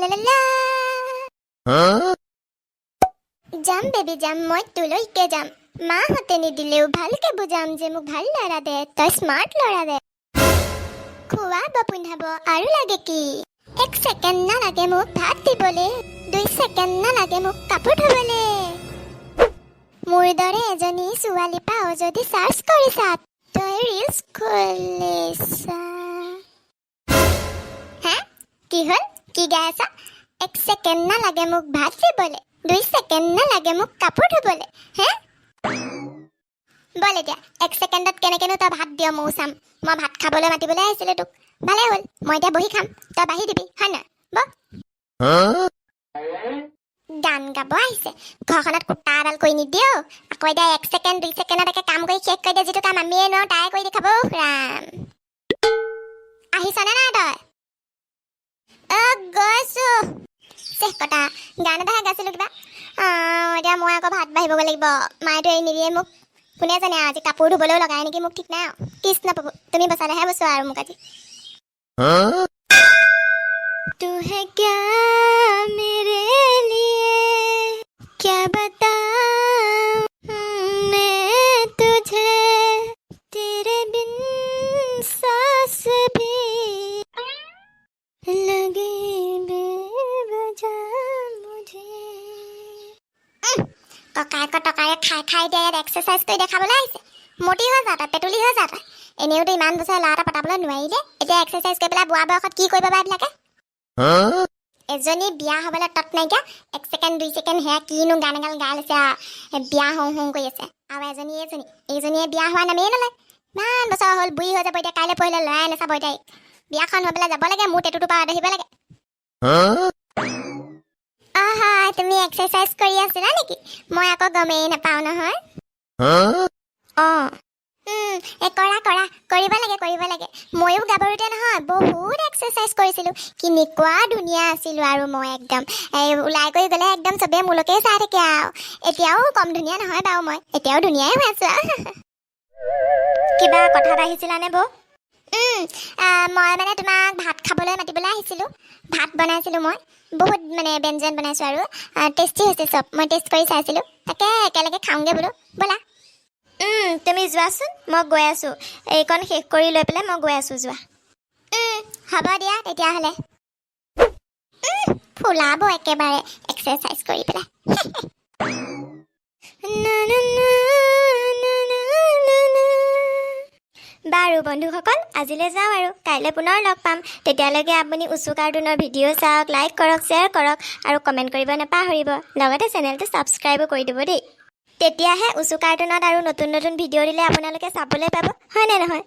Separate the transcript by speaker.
Speaker 1: লা লা লা যাম বেবি যাম মই তোলৈকে যাম মাহঁতে নিদিলেও ভালকে বুজাম যে মোক ভাল ল'ৰা দে তই স্মাৰ্ট ল'ৰা দে খুৱাব পিন্ধাব আৰু লাগে কি 1 ছেকেণ্ড নালাগে মোক ভাত দিবলে 2 ছেকেণ্ড নালাগে মোক কাপোৰ ধুবলে মোৰ দৰে এজনী ছোৱালী পাও যদি চাৰ্চ কৰিছা তই ৰিলছ খুলিছা হা কি হ'ল কি গাই আছা 1 ছেকেণ্ড নালাগে মোক ভাত দিবলে 2 ছেকেণ্ড নালাগে মোক কাপোৰ ধুবলে হে বল এতিয়া 1 ছেকেণ্ডত কেনেকেনো তই ভাত দিয় মৌ চাম মই ভাত খাবলৈ মাতিবলৈ আহিছিলে তোক ভালে হ'ল মই এতিয়া বহি খাম তই বাঢ়ি দিবি হয় না গান গাব আহিছে ঘৰখনত কুটা এডাল কৰি নিদিও আকৌ এতিয়া 1 ছেকেণ্ড 2 ছেকেণ্ডলৈকে কাম কৰি শেষ কৰি দিয়ে যিটো কাম আমিয়ে ন তাই কৰি দেখাব ৰাম আহিছনে নাই তই গৈছো শেষ কটা গান এটাহে গাইছিলো কিবা এতিয়া মই আকৌ ভাত বাঢ়িবগৈ লাগিব মায়েতো এৰি নিদিয়ে মোক কোনে জানে আজি কাপোৰ ধুবলৈও লগাই নেকি মোক ঠিক নাই কৃষ্ণ প্ৰভু তুমি বচালেহে বচোৱা আৰু মোক আজি तू है क्या मेरे लिए क्या बताऊं मैं तुझे तेरे बिन सांस भी लगे बेवजह मुझे ककाय को टकारे खाई खाई दे एक्सरसाइज কৰি দেখাবলৈ আহিছে মোটি হৈ যাতা পেটুলি হৈ যাতা এনেওতো ইমান বছৰ ল'ৰা পতাবলৈ নোৱাৰিলে এতিয়া এক্সাৰচাইজ কৰি পেলাই বুঢ়া বয়সত কি কৰিব বা এইবিলাকে এজনী বিয়া হ'বলৈ তত নাইকিয়া 1 ছেকেণ্ড 2 ছেকেণ্ড হেয়া কিনো গান এগাল গাই লৈছে বিয়া হওঁ হওঁ কৰি আছে আৰু এইজনীয়ে বিয়া হোৱা নামেই নলয় ইমান বছৰ হ'ল বুঢ়ী হৈ যাব এতিয়া কাইলৈ পঢ়িলে ল'ৰাই নাচাব এতিয়া বিয়াখন হৈ পেলাই যাব লাগে মোৰ টেটুটো পাৰত আহিব লাগে হয় তুমি এক্সাৰচাইজ কৰি আছিলা নেকি মই আকৌ গমেই নাপাওঁ নহয় কৰা কৰিব লাগে ময়ো গাভৰুতে নহয় বহুত এক্সাৰচাইজ কৰিছিলোঁ কেনেকুৱা ধুনীয়া আছিলোঁ আৰু মই একদম ওলাই কৰি গ'লে একদম চবেই মোলৈকে চাই থাকে আৰু এতিয়াও কম ধুনীয়া নহয় বাৰু মই এতিয়াও ধুনীয়াই হৈ আছোঁ কিবা কথাত আহিছিলানে বৌ মই মানে তোমাক ভাত খাবলৈ মাতিবলৈ আহিছিলোঁ ভাত বনাইছিলোঁ মই বহুত মানে ব্যঞ্জন বনাইছোঁ আৰু টেষ্টি হৈছে চব মই টেষ্ট কৰি চাইছিলোঁ তাকে একেলগে খাওঁগৈ বোলো ব'লা তুমি যোৱাচোন মই গৈ আছোঁ এইকণ শেষ কৰি লৈ পেলাই মই গৈ আছোঁ যোৱা হ'ব দিয়া তেতিয়াহ'লে ফুলাব একেবাৰে এক্সাৰচাইজ কৰি পেলাই বাৰু বন্ধুসকল আজিলৈ যাওঁ আৰু কাইলৈ পুনৰ লগ পাম তেতিয়ালৈকে আপুনি উচু কাৰ্টুনৰ ভিডিঅ' চাওক লাইক কৰক শ্বেয়াৰ কৰক আৰু কমেণ্ট কৰিব নাপাহৰিব লগতে চেনেলটো ছাবস্ক্ৰাইবো কৰি দিব দেই তেতিয়াহে উচু কাৰ্টুনত আৰু নতুন নতুন ভিডিঅ' দিলে আপোনালোকে চাবলৈ পাব হয়নে নহয়